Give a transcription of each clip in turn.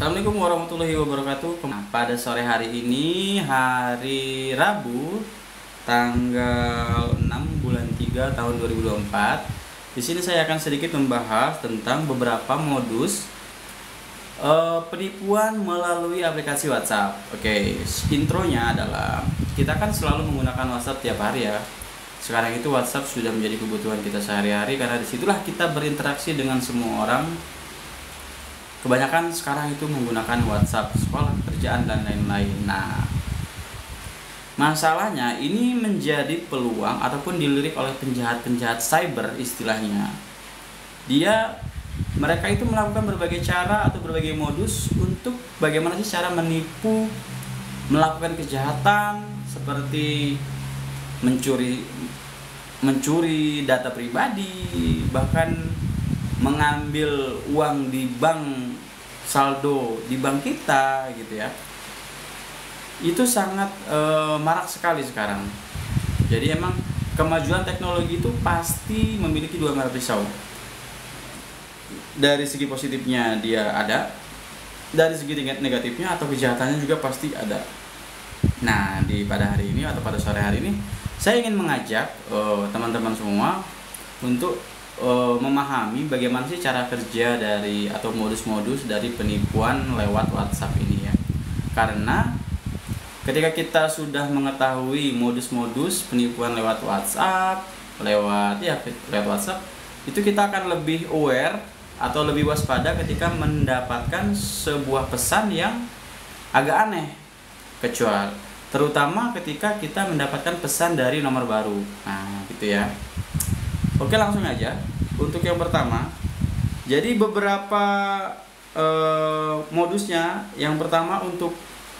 Assalamualaikum warahmatullahi wabarakatuh. Nah, pada sore hari ini, hari Rabu, tanggal 6 bulan 3 tahun 2024. Di sini saya akan sedikit membahas tentang beberapa modus penipuan melalui aplikasi WhatsApp. Oke, intronya adalah kita kan selalu menggunakan WhatsApp tiap hari ya. Sekarang itu WhatsApp sudah menjadi kebutuhan kita sehari-hari karena disitulah kita berinteraksi dengan semua orang. Kebanyakan sekarang itu menggunakan WhatsApp, sekolah, kerjaan, dan lain-lain. Nah, masalahnya ini menjadi peluang ataupun dilirik oleh penjahat-penjahat cyber istilahnya. Mereka itu melakukan berbagai cara atau berbagai modus untuk bagaimana sih cara menipu, melakukan kejahatan seperti mencuri data pribadi, bahkan mengambil uang di bank, saldo di bank kita gitu ya. Itu sangat marak sekali sekarang. Jadi emang kemajuan teknologi itu pasti memiliki dua mata pisau. Dari segi positifnya dia ada, dari segi negatifnya atau kejahatannya juga pasti ada. Nah, pada hari ini atau pada sore hari ini saya ingin mengajak teman-teman semua untuk memahami bagaimana sih cara kerja dari atau modus-modus dari penipuan lewat WhatsApp ini ya. Karena ketika kita sudah mengetahui modus-modus penipuan lewat WhatsApp, lewat WhatsApp, itu kita akan lebih aware atau lebih waspada ketika mendapatkan sebuah pesan yang agak aneh, terutama ketika kita mendapatkan pesan dari nomor baru. Nah, gitu ya. Oke, langsung aja. Untuk yang pertama, jadi beberapa modusnya. Yang pertama untuk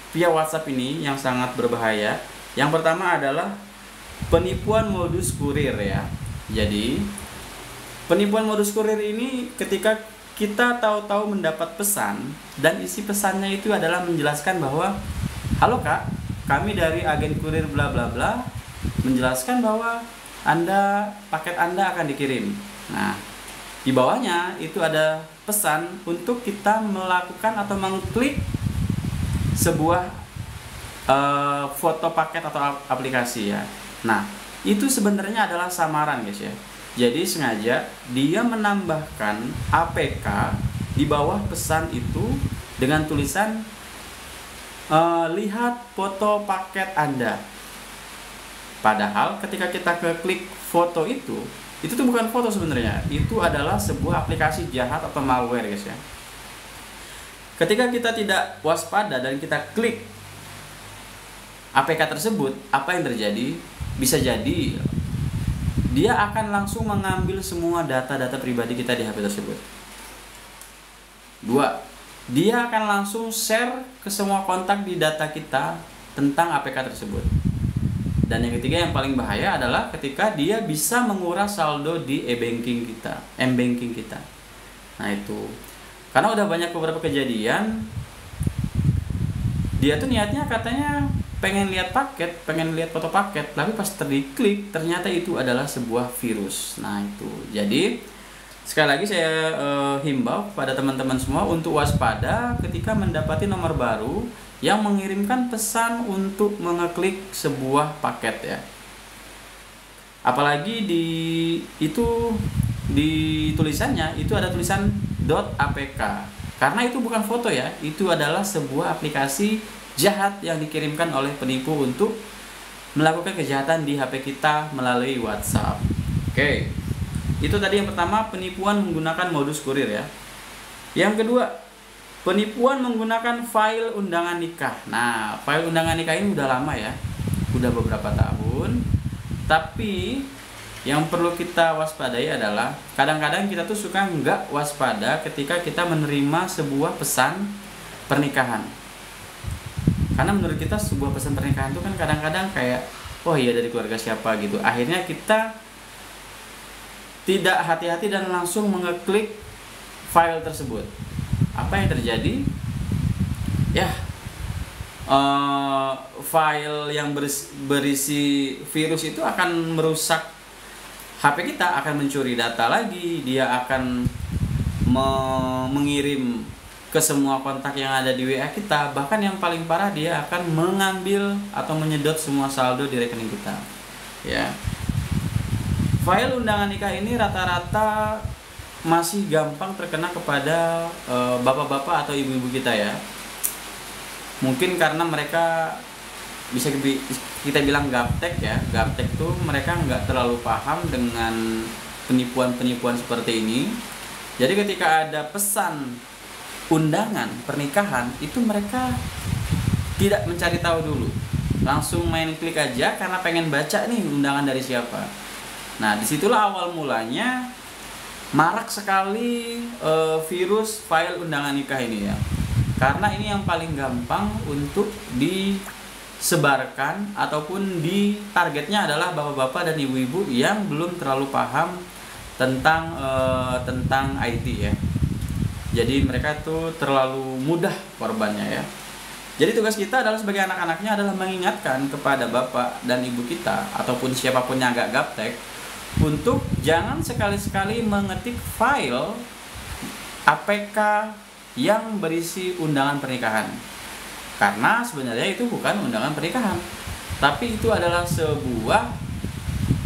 via WhatsApp ini yang sangat berbahaya. Yang pertama adalah penipuan modus kurir ya. Jadi penipuan modus kurir ini ketika kita tahu-tahu mendapat pesan dan isi pesannya itu adalah menjelaskan bahwa, halo Kak, kami dari agen kurir bla bla bla menjelaskan bahwa paket Anda akan dikirim. Nah, di bawahnya itu ada pesan untuk kita melakukan atau mengklik sebuah foto paket atau aplikasi ya. Nah, itu sebenarnya adalah samaran guys ya. Jadi sengaja dia menambahkan APK di bawah pesan itu dengan tulisan lihat foto paket Anda. Padahal ketika kita klik foto itu tuh bukan foto sebenarnya. Itu adalah sebuah aplikasi jahat atau malware guys ya. Ketika kita tidak waspada dan kita klik APK tersebut, apa yang terjadi? Bisa jadi dia akan langsung mengambil semua data-data pribadi kita di HP tersebut. 2. Dia akan langsung share ke semua kontak di data kita tentang APK tersebut. Dan yang ketiga yang paling bahaya adalah ketika dia bisa menguras saldo di e-banking kita, m-banking kita. Nah itu, karena udah banyak beberapa kejadian, dia tuh niatnya katanya pengen lihat paket, pengen lihat foto paket, tapi pas diklik ternyata itu adalah sebuah virus. Nah itu, jadi sekali lagi saya himbau pada teman-teman semua untuk waspada ketika mendapati nomor baru yang mengirimkan pesan untuk mengeklik sebuah paket ya. Apalagi di tulisannya itu ada tulisan .apk. Karena itu bukan foto ya, itu adalah sebuah aplikasi jahat yang dikirimkan oleh penipu untuk melakukan kejahatan di HP kita melalui WhatsApp. Oke. Itu tadi yang pertama, penipuan menggunakan modus kurir ya. Yang kedua, penipuan menggunakan file undangan nikah. Nah, file undangan nikah ini udah lama ya, udah beberapa tahun. Tapi yang perlu kita waspadai adalah kadang-kadang kita tuh suka nggak waspada ketika kita menerima sebuah pesan pernikahan. Karena menurut kita sebuah pesan pernikahan itu kan kadang-kadang kayak, oh iya dari keluarga siapa gitu. Akhirnya kita tidak hati-hati dan langsung mengeklik file tersebut. Apa yang terjadi? Ya, file yang berisi virus itu akan merusak HP kita, akan mencuri data lagi, dia akan mengirim ke semua kontak yang ada di WA kita. Bahkan yang paling parah, dia akan mengambil atau menyedot semua saldo di rekening kita. Ya. File undangan nikah ini rata-rata masih gampang terkena kepada bapak-bapak atau ibu-ibu kita ya. Mungkin karena mereka bisa kita bilang gaptek ya. Gaptek tuh mereka nggak terlalu paham dengan penipuan-penipuan seperti ini. Jadi ketika ada pesan undangan pernikahan, itu mereka tidak mencari tahu dulu, langsung main klik aja karena pengen baca nih undangan dari siapa. Nah, disitulah awal mulanya marak sekali virus file undangan nikah ini ya. Karena ini yang paling gampang untuk disebarkan ataupun targetnya adalah bapak-bapak dan ibu-ibu yang belum terlalu paham tentang IT ya. Jadi mereka tuh terlalu mudah korbannya ya. Jadi tugas kita adalah sebagai anak-anaknya adalah mengingatkan kepada bapak dan ibu kita ataupun siapapun yang agak gaptek untuk jangan sekali-sekali mengetik file APK yang berisi undangan pernikahan. Karena sebenarnya itu bukan undangan pernikahan, tapi itu adalah sebuah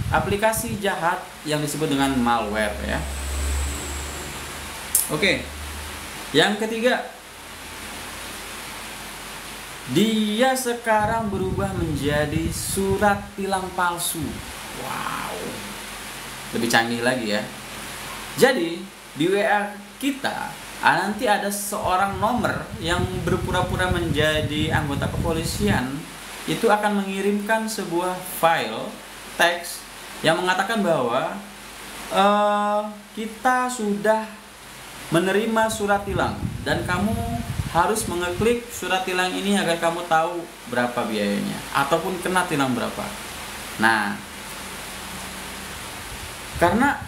aplikasi jahat yang disebut dengan malware ya. Oke. Yang ketiga, dia sekarang berubah menjadi surat tilang palsu. Wow, lebih canggih lagi ya. Jadi di WA kita nanti ada seorang nomor yang berpura-pura menjadi anggota kepolisian. Itu akan mengirimkan sebuah file teks yang mengatakan bahwa kita sudah menerima surat tilang dan kamu harus mengeklik surat tilang ini agar kamu tahu berapa biayanya ataupun kena tilang berapa. Nah, karena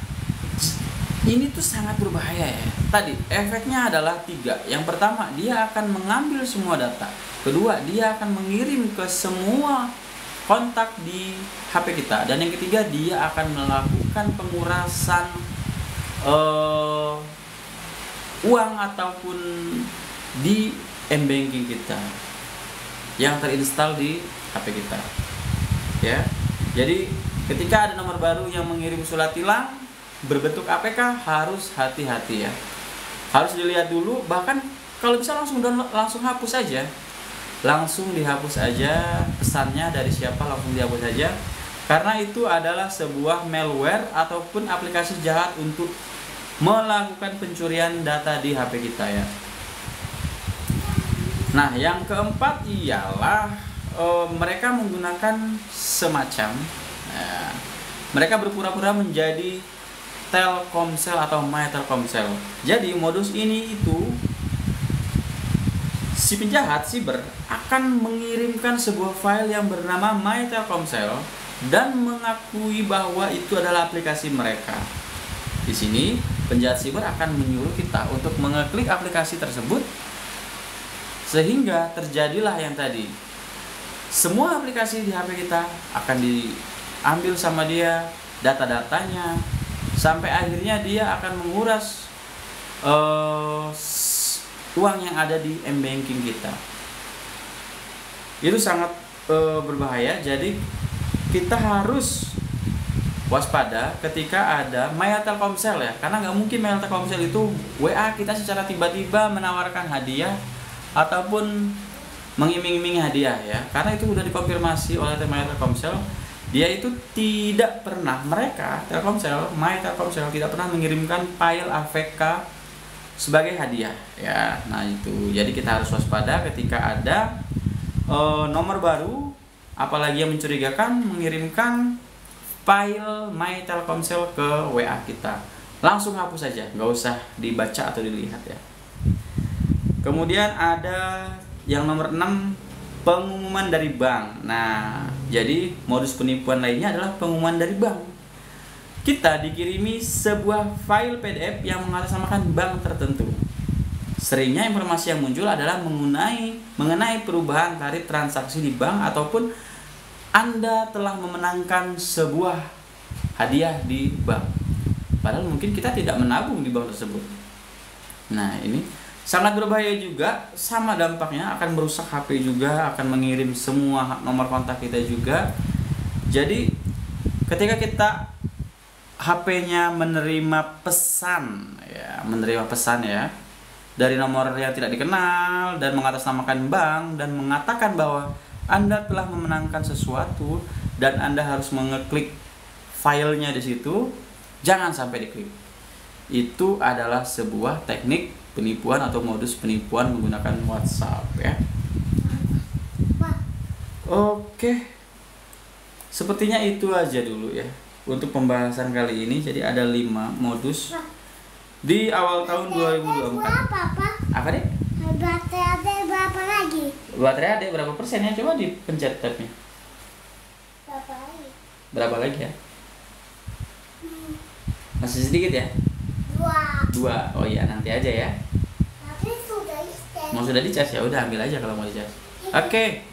ini tuh sangat berbahaya ya. Tadi efeknya adalah 3. Yang pertama, dia akan mengambil semua data. Kedua, dia akan mengirim ke semua kontak di HP kita. Dan yang ketiga, dia akan melakukan pengurasan uang ataupun di m-banking kita yang terinstal di HP kita ya. Jadi ketika ada nomor baru yang mengirim surat tilang berbentuk APK, harus hati-hati ya, harus dilihat dulu. Bahkan kalau bisa langsung hapus aja, langsung dihapus aja pesannya dari siapa, langsung dihapus aja, karena itu adalah sebuah malware ataupun aplikasi jahat untuk melakukan pencurian data di HP kita ya. Nah, yang keempat ialah mereka menggunakan semacam mereka berpura-pura menjadi Telkomsel atau My Telkomsel. Jadi modus ini itu si penjahat siber akan mengirimkan sebuah file yang bernama My Telkomsel dan mengakui bahwa itu adalah aplikasi mereka. Di sini penjahat siber akan menyuruh kita untuk mengeklik aplikasi tersebut sehingga terjadilah yang tadi. Semua aplikasi di HP kita akan diambil sama dia, data-datanya, sampai akhirnya dia akan menguras uang yang ada di m-banking kita. Itu sangat berbahaya. Jadi kita harus waspada ketika ada My Telkomsel ya, karena nggak mungkin My Telkomsel itu WA kita secara tiba-tiba menawarkan hadiah ataupun mengiming-imingi hadiah ya, karena itu sudah dikonfirmasi oleh My Telkomsel. Dia itu tidak pernah, mereka Telkomsel, My Telkomsel tidak pernah mengirimkan file APK sebagai hadiah ya. Nah itu, jadi kita harus waspada ketika ada nomor baru, apalagi yang mencurigakan, mengirimkan file My Telkomsel ke WA kita. Langsung hapus saja, nggak usah dibaca atau dilihat ya. Kemudian ada yang nomor 6, pengumuman dari bank. Nah, jadi modus penipuan lainnya adalah pengumuman dari bank. Kita dikirimi sebuah file PDF yang mengatasnamakan bank tertentu. Seringnya informasi yang muncul adalah mengenai perubahan tarif transaksi di bank ataupun Anda telah memenangkan sebuah hadiah di bank. Padahal mungkin kita tidak menabung di bank tersebut. Nah, ini sangat berbahaya juga, sama dampaknya akan merusak HP juga, akan mengirim semua nomor kontak kita juga. Jadi ketika kita HP-nya menerima pesan ya dari nomor yang tidak dikenal dan mengatasnamakan bank dan mengatakan bahwa Anda telah memenangkan sesuatu dan Anda harus mengeklik filenya di situ, jangan sampai diklik. Itu adalah sebuah teknik penipuan atau modus penipuan menggunakan WhatsApp ya. Oke. Sepertinya itu aja dulu ya untuk pembahasan kali ini. Jadi ada 5 modus di awal tahun 2024. Apa deh? Baterai ada berapa lagi? Baterai ada berapa persen ya? Coba dipencet tabnya. Berapa lagi? Berapa lagi ya? Masih sedikit ya? 2. Oh iya, nanti aja ya. Tapi sudah dicas. Mau sudah dicas ya udah ambil aja kalau mau dicas. Oke.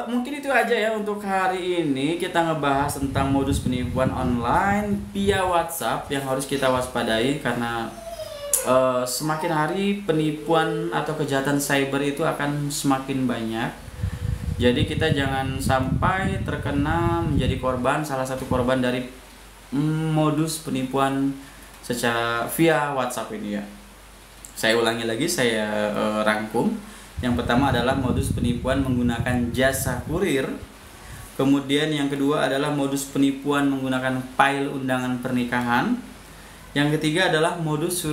Mungkin itu aja ya untuk hari ini. Kita ngebahas tentang modus penipuan online via WhatsApp yang harus kita waspadai karena semakin hari penipuan atau kejahatan cyber itu akan semakin banyak. Jadi kita jangan sampai terkena menjadi korban, salah satu korban dari modus penipuan secara via WhatsApp ini ya. Saya ulangi lagi, saya rangkum. Yang pertama adalah modus penipuan menggunakan jasa kurir. Kemudian yang kedua adalah modus penipuan menggunakan file undangan pernikahan. Yang ketiga adalah modus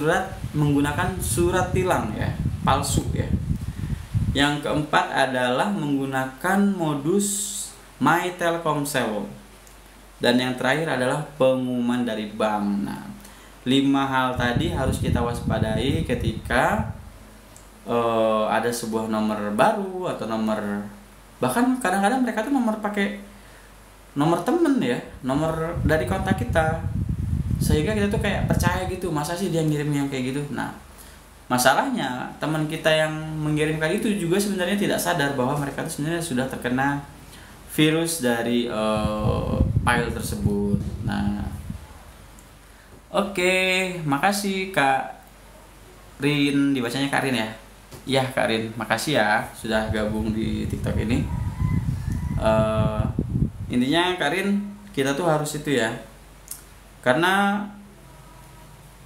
menggunakan surat tilang ya, palsu ya. Yang keempat adalah menggunakan modus My Telkomsel. Dan yang terakhir adalah pengumuman dari bank. Nah, 5 hal tadi harus kita waspadai ketika ada sebuah nomor baru atau nomor, bahkan kadang-kadang mereka tuh pakai nomor temen ya, nomor dari kontak kita, sehingga kita tuh kayak percaya gitu, masa sih dia ngirim yang kayak gitu. Nah, masalahnya teman kita yang mengirimkan itu juga sebenarnya tidak sadar bahwa mereka tuh sebenarnya sudah terkena virus dari file tersebut. Nah, oke, makasih Kak Rin, dibacanya Kak Rin ya. Ya Kak Rin, makasih ya sudah gabung di TikTok ini. Intinya Kak Rin, kita tuh harus itu ya. Karena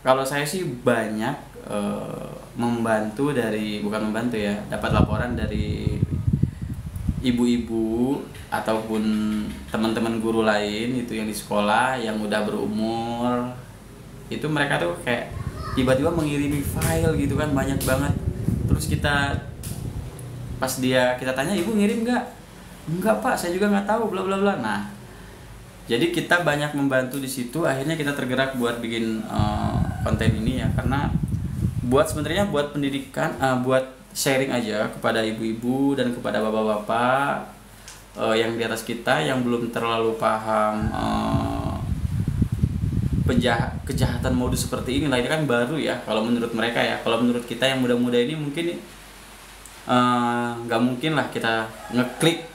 kalau saya sih banyak bukan membantu ya, dapat laporan dari ibu-ibu ataupun teman-teman guru lain itu yang di sekolah yang udah berumur. Itu mereka tuh kayak tiba-tiba mengirimi file gitu kan, banyak banget. Terus kita tanya, ibu ngirim nggak? Enggak pak, saya juga nggak tahu, bla bla bla. Nah, jadi kita banyak membantu di situ. Akhirnya kita tergerak buat bikin konten ini ya, karena sebenarnya buat pendidikan, buat sharing aja kepada ibu-ibu dan kepada bapak-bapak yang di atas kita yang belum terlalu paham kejahatan modus seperti ini lah. Ini kan baru ya kalau menurut mereka ya. Kalau menurut kita yang muda-muda ini mungkin nggak mungkin lah kita ngeklik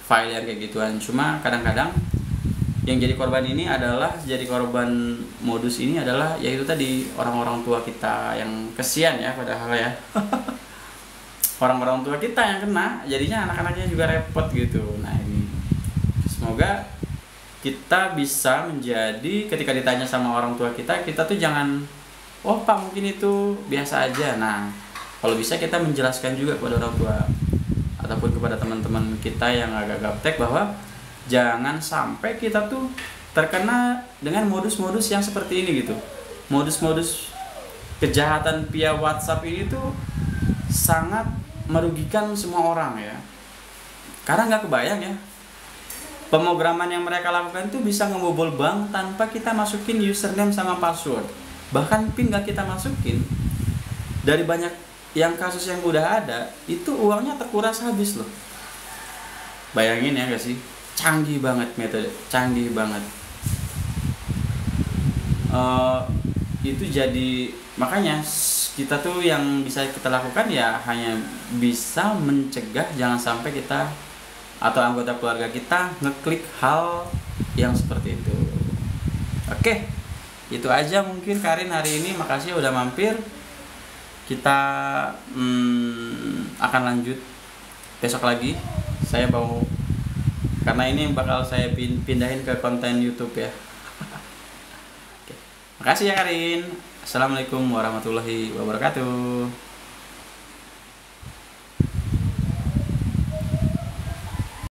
file yang kayak gituan. Cuma kadang-kadang yang jadi korban ini adalah modus ini adalah yaitu tadi orang-orang tua kita yang kesian ya, padahal ya orang-orang tua kita yang kena, jadinya anak-anaknya juga repot gitu. Nah ini semoga kita bisa menjadi ketika ditanya sama orang tua kita tuh jangan, oh pak mungkin itu biasa aja. Nah kalau bisa kita menjelaskan juga kepada orang tua ataupun kepada teman-teman kita yang agak gaptek bahwa jangan sampai kita tuh terkena dengan modus-modus yang seperti ini gitu. Modus-modus kejahatan via WhatsApp ini tuh sangat merugikan semua orang ya. Karena nggak kebayang ya, pemrograman yang mereka lakukan itu bisa ngebobol bank tanpa kita masukin username sama password. Bahkan PIN nggak kita masukin. Dari banyak yang kasus yang udah ada, itu uangnya terkuras habis loh. Bayangin ya nggak sih? Canggih banget metode, canggih banget. Itu jadi makanya kita tuh yang bisa kita lakukan ya hanya bisa mencegah jangan sampai kita atau anggota keluarga kita ngeklik hal yang seperti itu. Oke, Itu aja mungkin Karin hari ini. Makasih udah mampir. Kita akan lanjut besok lagi. Saya mau, karena ini bakal saya pindahin ke konten YouTube ya. Oke. Makasih ya Karin. Assalamualaikum warahmatullahi wabarakatuh.